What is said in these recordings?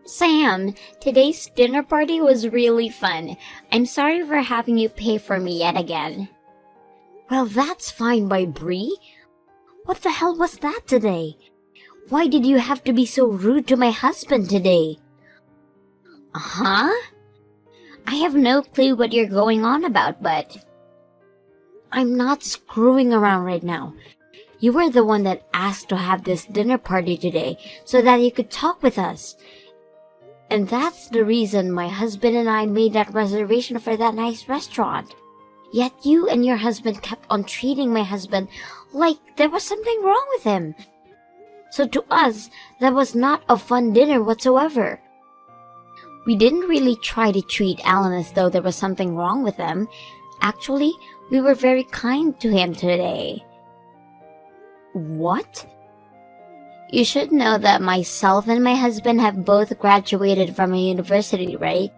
Sam, today's dinner party was really fun. I'm sorry for having you pay for me yet again. Well, that's fine by Bree. What the hell was that today? Why did you have to be so rude to my husband today? Huh? I have no clue what you're going on about, but... I'm not screwing around right now. You were the one that asked to have this dinner party today so that you could talk with us. And that's the reason my husband and I made that reservation for that nice restaurant. Yet you and your husband kept on treating my husband like there was something wrong with him. So to us, that was not a fun dinner whatsoever. We didn't really try to treat Alan as though there was something wrong with him. Actually, we were very kind to him today. What? You should know that myself and my husband have both graduated from a university, right?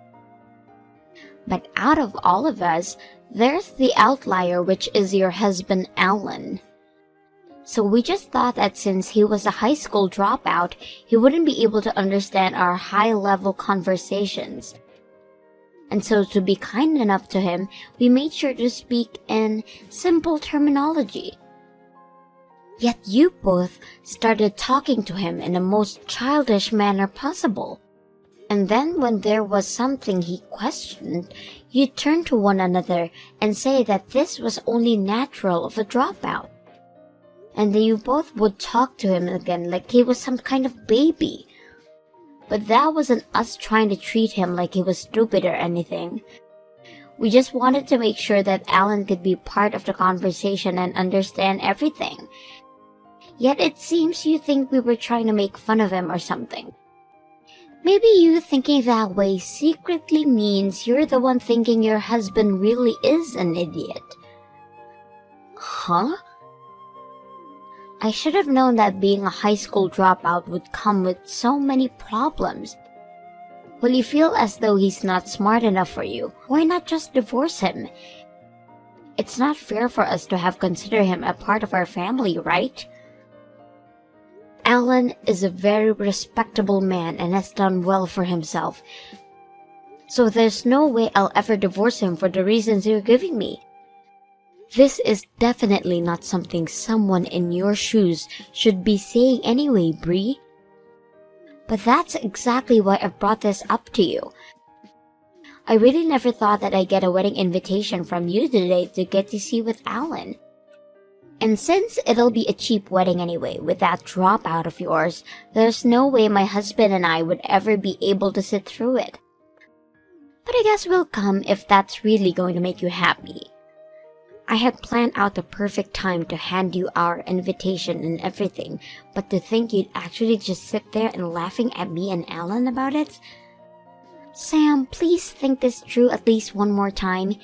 But out of all of us, there's the outlier, which is your husband, Alan. So we just thought that since he was a high school dropout, he wouldn't be able to understand our high-level conversations. And so to be kind enough to him, we made sure to speak in simple terminology. Yet you both started talking to him in the most childish manner possible. And then when there was something he questioned, you turned to one another and say that this was only natural of a dropout. And then you both would talk to him again like he was some kind of baby. But that wasn't us trying to treat him like he was stupid or anything. We just wanted to make sure that Alan could be part of the conversation and understand everything. Yet it seems you think we were trying to make fun of him or something. Maybe you thinking that way secretly means you're the one thinking your husband really is an idiot. Huh? I should have known that being a high school dropout would come with so many problems. Will you feel as though he's not smart enough for you? Why not just divorce him? It's not fair for us to have considered him a part of our family, right? Alan is a very respectable man and has done well for himself. So there's no way I'll ever divorce him for the reasons you're giving me. This is definitely not something someone in your shoes should be saying anyway, Bree. But that's exactly why I brought this up to you. I really never thought that I'd get a wedding invitation from you today to get to see with Alan. And since it'll be a cheap wedding anyway, with that dropout of yours, there's no way my husband and I would ever be able to sit through it. But I guess we'll come if that's really going to make you happy. I had planned out the perfect time to hand you our invitation and everything, but to think you'd actually just sit there and laughing at me and Alan about it? Sam, please think this through at least one more time.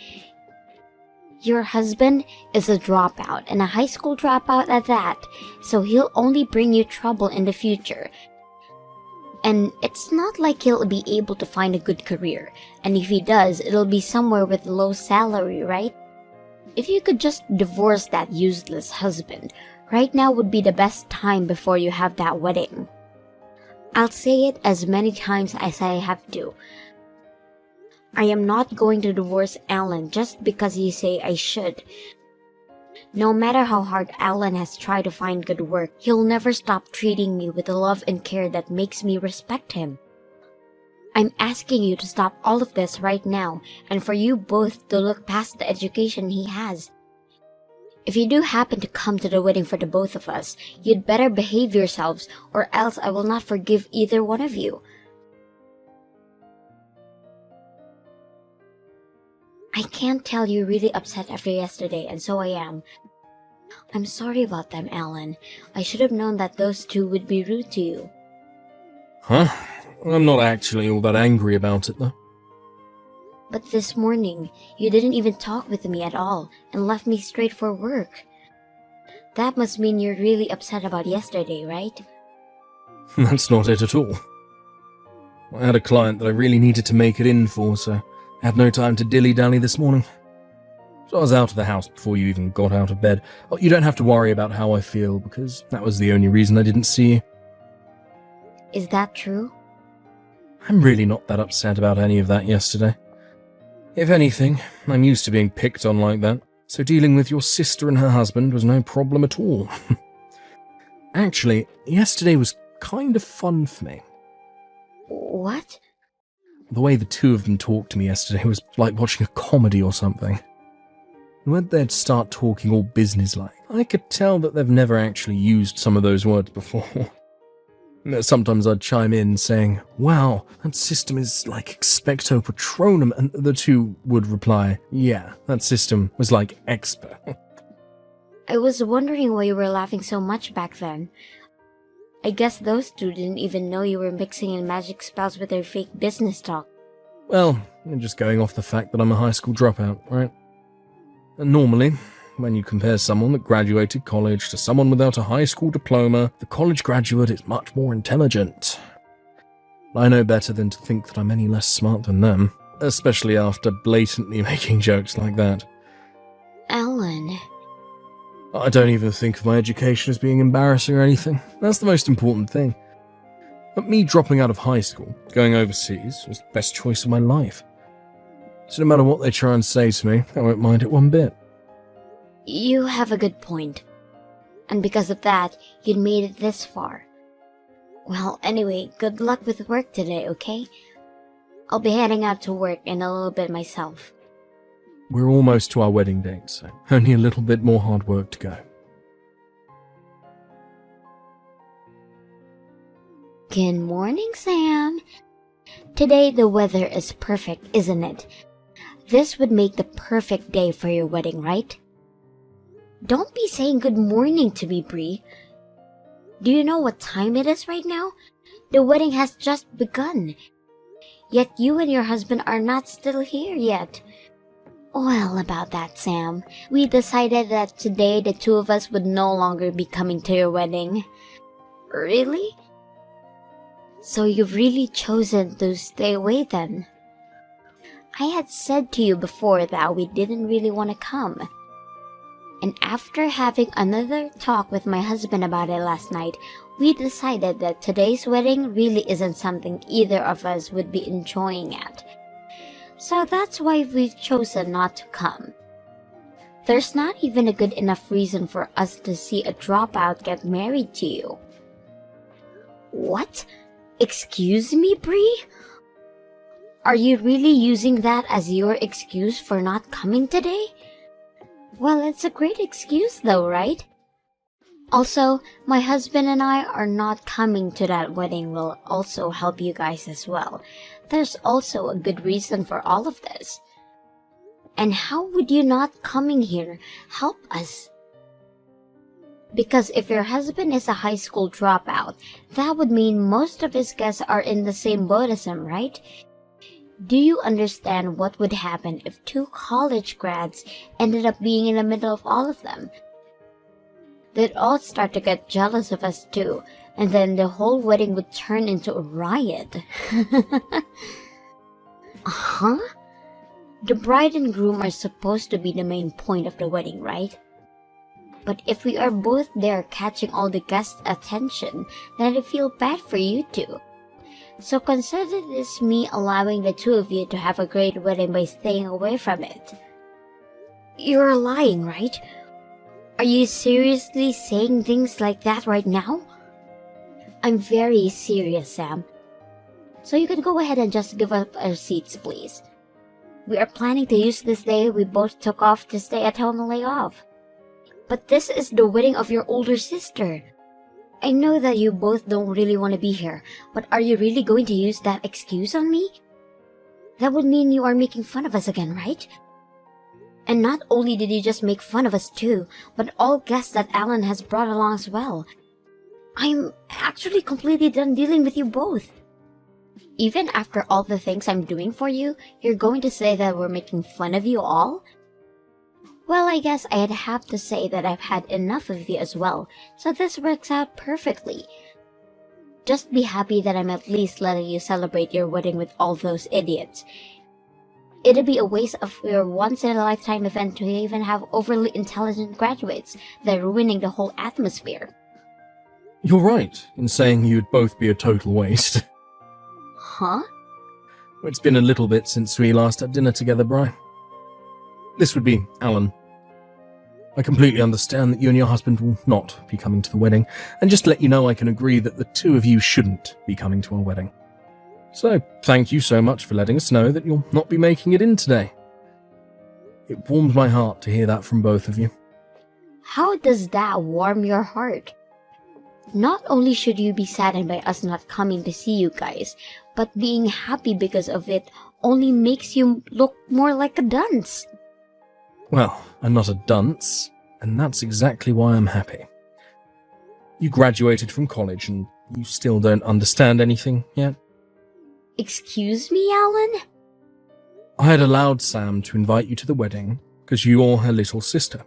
Your husband is a dropout, and a high school dropout at that, so he'll only bring you trouble in the future. And it's not like he'll be able to find a good career, and if he does, it'll be somewhere with low salary, right? If you could just divorce that useless husband, right now would be the best time before you have that wedding. I'll say it as many times as I have to. I am not going to divorce Alan just because you say I should. No matter how hard Alan has tried to find good work, he'll never stop treating me with the love and care that makes me respect him. I'm asking you to stop all of this right now and for you both to look past the education he has. If you do happen to come to the wedding for the both of us, you'd better behave yourselves or else I will not forgive either one of you. I can't tell you're really upset after yesterday, and so I am. I'm sorry about them, Alan. I should have known that those two would be rude to you. Huh? I'm not actually all that angry about it, though. But this morning, you didn't even talk with me at all, and left me straight for work. That must mean you're really upset about yesterday, right? That's not it at all. I had a client that I really needed to make it in for, so I had no time to dilly-dally this morning. So I was out of the house before you even got out of bed. Oh, you don't have to worry about how I feel, because that was the only reason I didn't see you. Is that true? I'm really not that upset about any of that yesterday. If anything, I'm used to being picked on like that, so dealing with your sister and her husband was no problem at all. Actually, yesterday was kind of fun for me. What? The way the two of them talked to me yesterday was like watching a comedy or something. And when they'd start talking all businesslike, I could tell that they've never actually used some of those words before. Sometimes I'd chime in saying, "Wow, that system is like expecto patronum," and the two would reply, "Yeah, that system was like expo." I was wondering why you were laughing so much back then. I guess those two didn't even know you were mixing in magic spells with their fake business talk. Well, I'm just going off the fact that I'm a high school dropout, right? And normally, when you compare someone that graduated college to someone without a high school diploma, the college graduate is much more intelligent. I know better than to think that I'm any less smart than them, especially after blatantly making jokes like that. Alan. I don't even think of my education as being embarrassing or anything. That's the most important thing. But me dropping out of high school, going overseas, was the best choice of my life. So no matter what they try and say to me, I won't mind it one bit. You have a good point. And because of that, you made it this far. Well, anyway, good luck with work today, okay? I'll be heading out to work in a little bit myself. We're almost to our wedding date, so only a little bit more hard work to go. Good morning, Sam. Today the weather is perfect, isn't it? This would make the perfect day for your wedding, right? Don't be saying good morning to me, Bree. Do you know what time it is right now? The wedding has just begun. Yet you and your husband are not still here yet. Well, about that, Sam, we decided that today the two of us would no longer be coming to your wedding. Really? So you've really chosen to stay away then? I had said to you before that we didn't really want to come. And after having another talk with my husband about it last night, we decided that today's wedding really isn't something either of us would be enjoying at. So that's why we've chosen not to come. There's not even a good enough reason for us to see a dropout get married to you. What? Excuse me, Bree? Are you really using that as your excuse for not coming today? Well, it's a great excuse though, right? Also, my husband and I are not coming to that wedding will also help you guys as well. There's also a good reason for all of this. And how would you not coming here help us? Because if your husband is a high school dropout, that would mean most of his guests are in the same boat as him, right? Do you understand what would happen if two college grads ended up being in the middle of all of them? They'd all start to get jealous of us too, and then the whole wedding would turn into a riot. Huh? The bride and groom are supposed to be the main point of the wedding, right? But if we are both there catching all the guests' attention, then I feel bad for you two. So consider this me allowing the two of you to have a great wedding by staying away from it. You're lying, right? Are you seriously saying things like that right now? I'm very serious, Sam. So you can go ahead and just give up our seats, please. We are planning to use this day we both took off to stay at home and lay off. But this is the wedding of your older sister. I know that you both don't really want to be here, but are you really going to use that excuse on me? That would mean you are making fun of us again, right? And not only did you just make fun of us too, but all guests that Alan has brought along as well. I'm actually completely done dealing with you both. Even after all the things I'm doing for you, you're going to say that we're making fun of you all? Well, I guess I'd have to say that I've had enough of you as well, so this works out perfectly. Just be happy that I'm at least letting you celebrate your wedding with all those idiots. It'd be a waste of your once-in-a-lifetime event to even have overly intelligent graduates. They're ruining the whole atmosphere. You're right in saying you'd both be a total waste. Huh? It's been a little bit since we last had dinner together, Bri. This would be Alan. I completely understand that you and your husband will not be coming to the wedding, and just to let you know I can agree that the two of you shouldn't be coming to our wedding. So, thank you so much for letting us know that you'll not be making it in today. It warmed my heart to hear that from both of you. How does that warm your heart? Not only should you be saddened by us not coming to see you guys, but being happy because of it only makes you look more like a dunce. Well, I'm not a dunce, and that's exactly why I'm happy. You graduated from college, and you still don't understand anything yet? Excuse me, Alan? I had allowed Sam to invite you to the wedding because you're her little sister.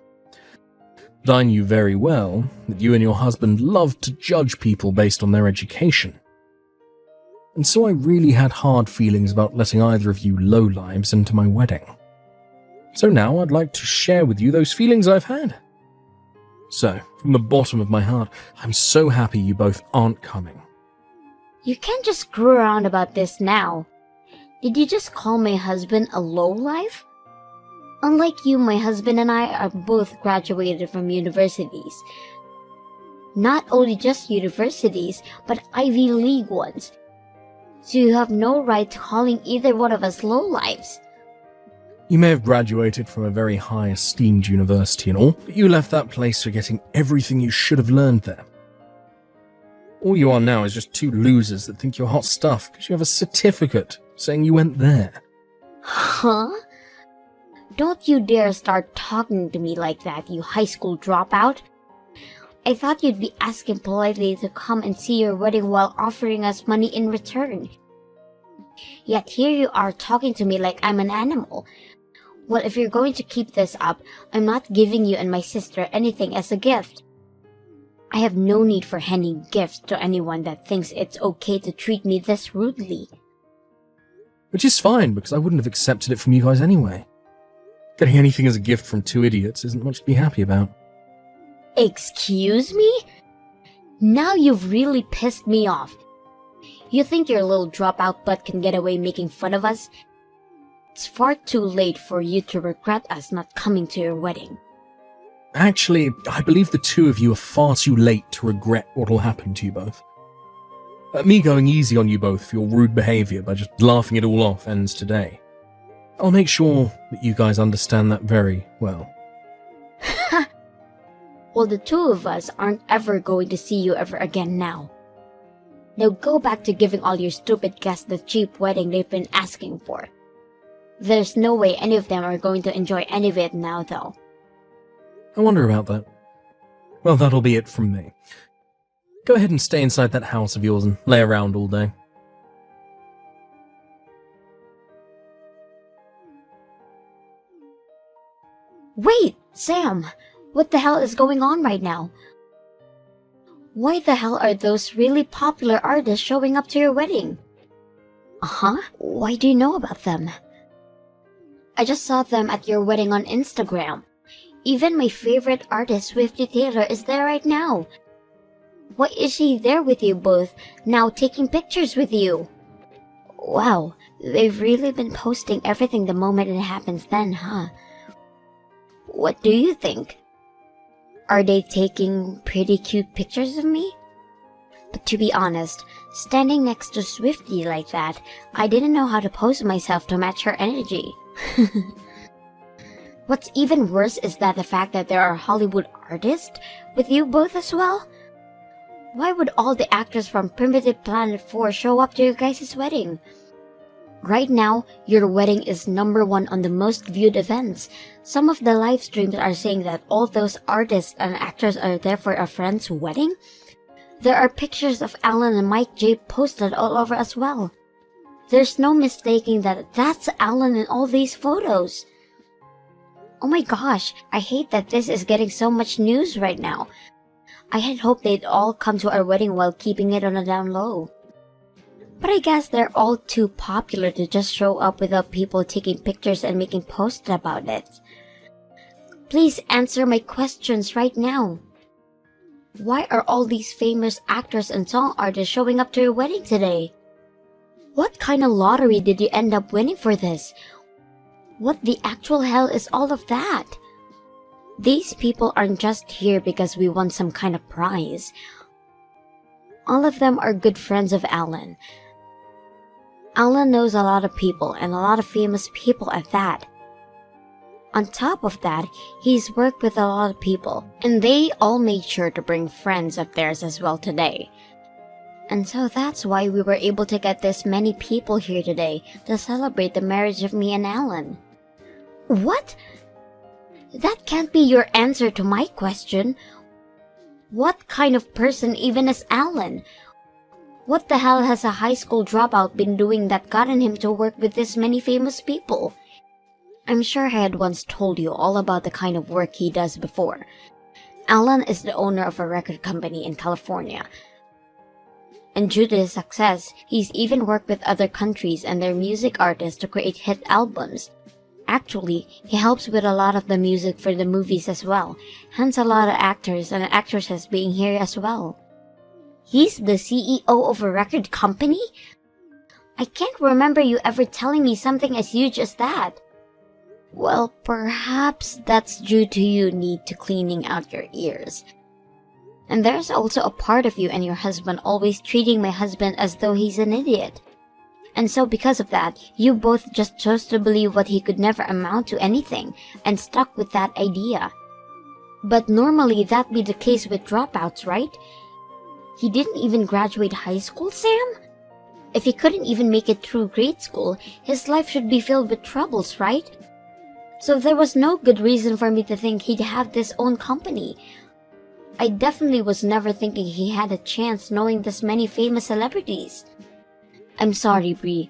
But I knew very well that you and your husband loved to judge people based on their education. And so I really had hard feelings about letting either of you lowlives into my wedding. So now I'd like to share with you those feelings I've had. So, from the bottom of my heart, I'm so happy you both aren't coming. You can't just screw around about this now. Did you just call my husband a lowlife? Unlike you, my husband and I are both graduated from universities. Not only just universities, but Ivy League ones. So you have no right to calling either one of us lowlives. You may have graduated from a very high esteemed university and all, but you left that place forgetting everything you should have learned there. All you are now is just two losers that think you're hot stuff because you have a certificate saying you went there. Huh? Don't you dare start talking to me like that, you high school dropout. I thought you'd be asking politely to come and see your wedding while offering us money in return. Yet here you are talking to me like I'm an animal. Well, if you're going to keep this up, I'm not giving you and my sister anything as a gift. I have no need for handing gifts to anyone that thinks it's okay to treat me this rudely. Which is fine, because I wouldn't have accepted it from you guys anyway. Getting anything as a gift from two idiots isn't much to be happy about. Excuse me? Now you've really pissed me off. You think your little dropout butt can get away making fun of us? It's far too late for you to regret us not coming to your wedding. Actually, I believe the two of you are far too late to regret what will happen to you both. Me going easy on you both for your rude behaviour by just laughing it all off ends today. I'll make sure that you guys understand that very well. Well, the two of us aren't ever going to see you ever again now. Now go back to giving all your stupid guests the cheap wedding they've been asking for. There's no way any of them are going to enjoy any of it now, though. I wonder about that. Well, that'll be it from me. Go ahead and stay inside that house of yours and lay around all day. Wait, Sam! What the hell is going on right now? Why the hell are those really popular artists showing up to your wedding? Uh-huh? Why do you know about them? I just saw them at your wedding on Instagram. Even my favorite artist, Swiftie Taylor, is there right now. Why is she there with you both, now taking pictures with you? Wow, they've really been posting everything the moment it happens then, huh? What do you think? Are they taking pretty cute pictures of me? But to be honest, standing next to Swiftie like that, I didn't know how to pose myself to match her energy. What's even worse is that the fact that there are Hollywood artists with you both as well. Why would all the actors from Primitive Planet 4 show up to your guys' wedding? Right now, your wedding is #1 on the most viewed events. Some of the live streams are saying that all those artists and actors are there for a friend's wedding. There are pictures of Alan and Mike J posted all over as well. There's no mistaking that that's Alan in all these photos. Oh my gosh, I hate that this is getting so much news right now. I had hoped they'd all come to our wedding while keeping it on a down low. But I guess they're all too popular to just show up without people taking pictures and making posts about it. Please answer my questions right now. Why are all these famous actors and song artists showing up to your wedding today? What kind of lottery did you end up winning for this? What the actual hell is all of that? These people aren't just here because we won some kind of prize. All of them are good friends of Alan. Alan knows a lot of people, and a lot of famous people at that. On top of that, he's worked with a lot of people, and they all made sure to bring friends of theirs as well today. And so that's why we were able to get this many people here today to celebrate the marriage of me and Alan. What? That can't be your answer to my question. What kind of person even is Alan? What the hell has a high school dropout been doing that gotten him to work with this many famous people? I'm sure I had once told you all about the kind of work he does before. Alan is the owner of a record company in California. And due to his success, he's even worked with other countries and their music artists to create hit albums. Actually, he helps with a lot of the music for the movies as well, hence a lot of actors and actresses being here as well. He's the CEO of a record company? I can't remember you ever telling me something as huge as that. Well, perhaps that's due to you need to cleaning out your ears. And there's also a part of you and your husband always treating my husband as though he's an idiot. And so because of that, you both just chose to believe what he could never amount to anything and stuck with that idea. But normally that'd be the case with dropouts, right? He didn't even graduate high school, Sam? If he couldn't even make it through grade school, his life should be filled with troubles, right? So there was no good reason for me to think he'd have this own company. I definitely was never thinking he had a chance knowing this many famous celebrities. I'm sorry, Bree.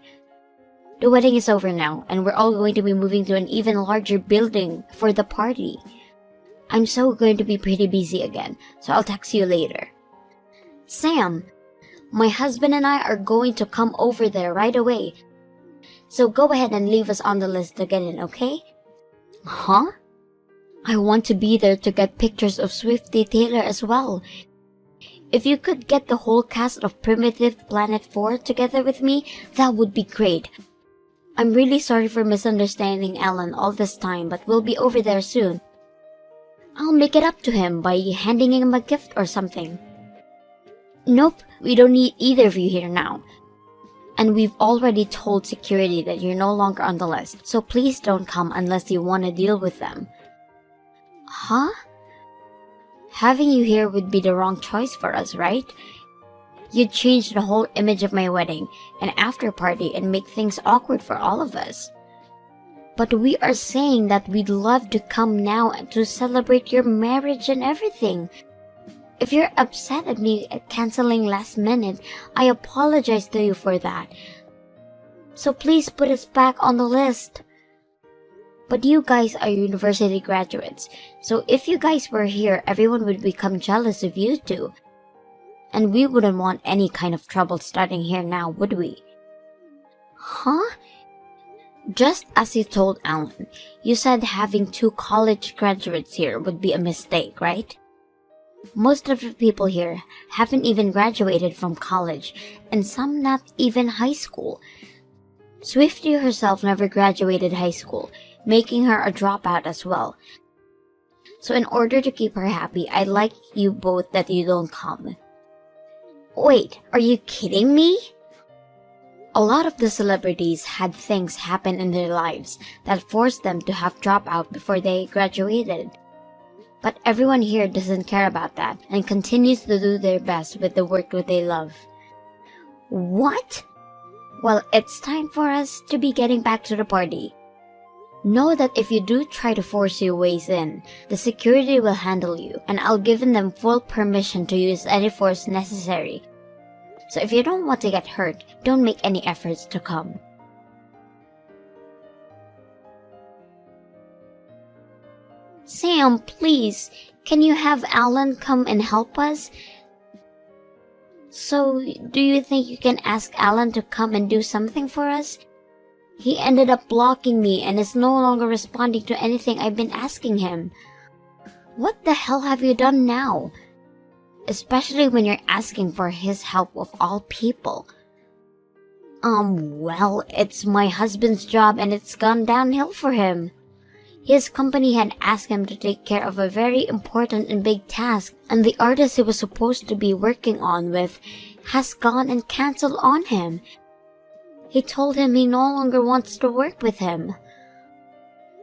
The wedding is over now, and we're all going to be moving to an even larger building for the party. I'm so going to be pretty busy again, so I'll text you later. Sam, my husband and I are going to come over there right away. So go ahead and leave us on the list to get in, okay? Huh? I want to be there to get pictures of Swifty Taylor as well. If you could get the whole cast of Primitive Planet 4 together with me, that would be great. I'm really sorry for misunderstanding Alan all this time, but we'll be over there soon. I'll make it up to him by handing him a gift or something. Nope, we don't need either of you here now. And we've already told security that you're no longer on the list, so please don't come unless you want to deal with them. Huh? Having you here would be the wrong choice for us, right? You'd change the whole image of my wedding and after party and make things awkward for all of us. But we are saying that we'd love to come now to celebrate your marriage and everything. If you're upset at me canceling last minute, I apologize to you for that. So please put us back on the list. But you guys are university graduates, so if you guys were here, everyone would become jealous of you two. And we wouldn't want any kind of trouble starting here now, would we? Huh? Just as you told Alan, you said having 2 college graduates here would be a mistake, right? Most of the people here haven't even graduated from college, and some not even high school. Swifty herself never graduated high school, making her a dropout as well. So in order to keep her happy, I'd like you both that you don't come. Wait, are you kidding me? A lot of the celebrities had things happen in their lives that forced them to have dropout before they graduated. But everyone here doesn't care about that and continues to do their best with the work that they love. What? Well, it's time for us to be getting back to the party. Know that if you do try to force your ways in, the security will handle you, and I'll give them full permission to use any force necessary. So if you don't want to get hurt, don't make any efforts to come. Sam, please, can you have Alan come and help us? So, do you think you can ask Alan to come and do something for us? He ended up blocking me and is no longer responding to anything I've been asking him. What the hell have you done now? Especially when you're asking for his help of all people. Well, it's my husband's job and it's gone downhill for him. His company had asked him to take care of a very important and big task, and the artist he was supposed to be working on with has gone and cancelled on him. He told him he no longer wants to work with him.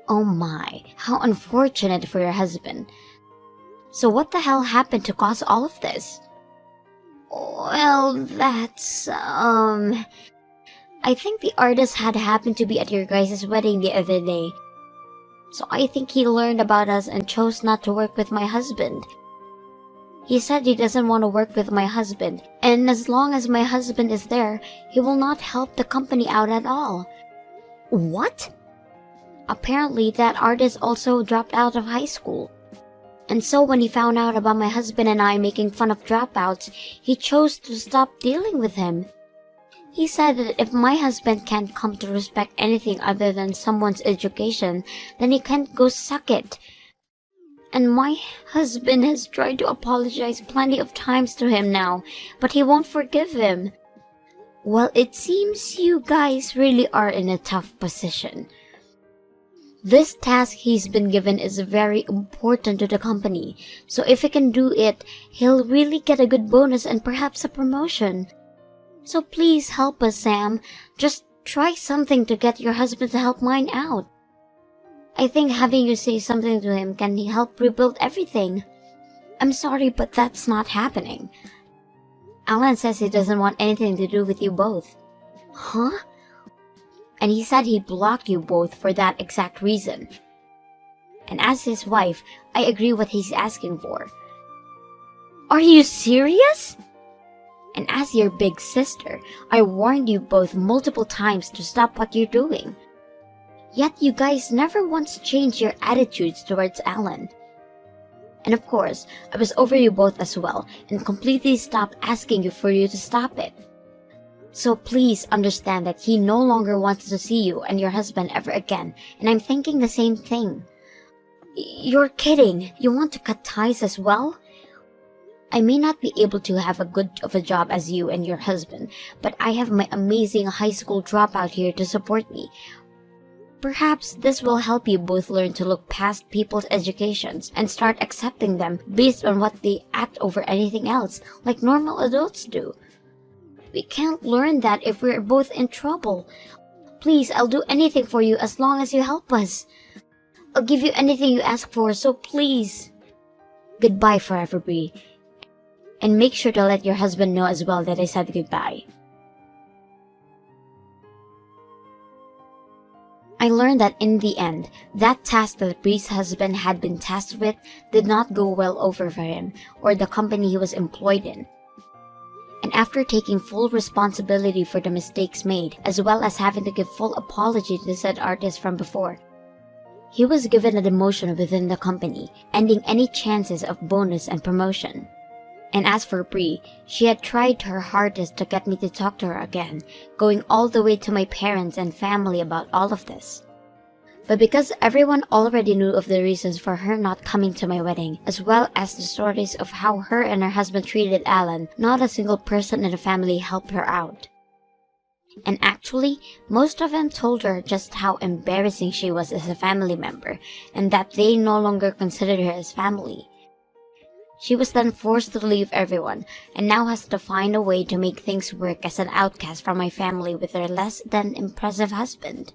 Oh my, how unfortunate for your husband. So what the hell happened to cause all of this? Well, that's, I think the artist had happened to be at your guys' wedding the other day. So I think he learned about us and chose not to work with my husband. He said he doesn't want to work with my husband, and as long as my husband is there, he will not help the company out at all. What? Apparently, that artist also dropped out of high school. And so when he found out about my husband and I making fun of dropouts, he chose to stop dealing with him. He said that if my husband can't come to respect anything other than someone's education, then he can't go suck it. And my husband has tried to apologize plenty of times to him now, but he won't forgive him. Well, it seems you guys really are in a tough position. This task he's been given is very important to the company, so if he can do it, he'll really get a good bonus and perhaps a promotion. So please help us, Sam. Just try something to get your husband to help mine out. I think having you say something to him can help rebuild everything. I'm sorry, but that's not happening. Alan says he doesn't want anything to do with you both. Huh? And he said he blocked you both for that exact reason. And as his wife, I agree what he's asking for. Are you serious? And as your big sister, I warned you both multiple times to stop what you're doing. Yet you guys never once changed your attitudes towards Alan. And of course, I was over you both as well and completely stopped asking you for you to stop it. So please understand that he no longer wants to see you and your husband ever again, and I'm thinking the same thing. You're kidding. You want to cut ties as well? I may not be able to have a good of a job as you and your husband, but I have my amazing high school dropout here to support me. Perhaps this will help you both learn to look past people's educations and start accepting them based on what they act over anything else, like normal adults do. We can't learn that if we're both in trouble. Please, I'll do anything for you as long as you help us. I'll give you anything you ask for, so please. Goodbye forever, Bree. And make sure to let your husband know as well that I said goodbye. I learned that in the end, that task that Bree's husband had been tasked with did not go well over for him or the company he was employed in. And after taking full responsibility for the mistakes made, as well as having to give full apology to said artist from before, he was given a demotion within the company, ending any chances of bonus and promotion. And as for Bree, she had tried her hardest to get me to talk to her again, going all the way to my parents and family about all of this. But because everyone already knew of the reasons for her not coming to my wedding, as well as the stories of how her and her husband treated Alan, not a single person in the family helped her out. And actually, most of them told her just how embarrassing she was as a family member, and that they no longer considered her as family. She was then forced to leave everyone, and now has to find a way to make things work as an outcast from my family with her less than impressive husband.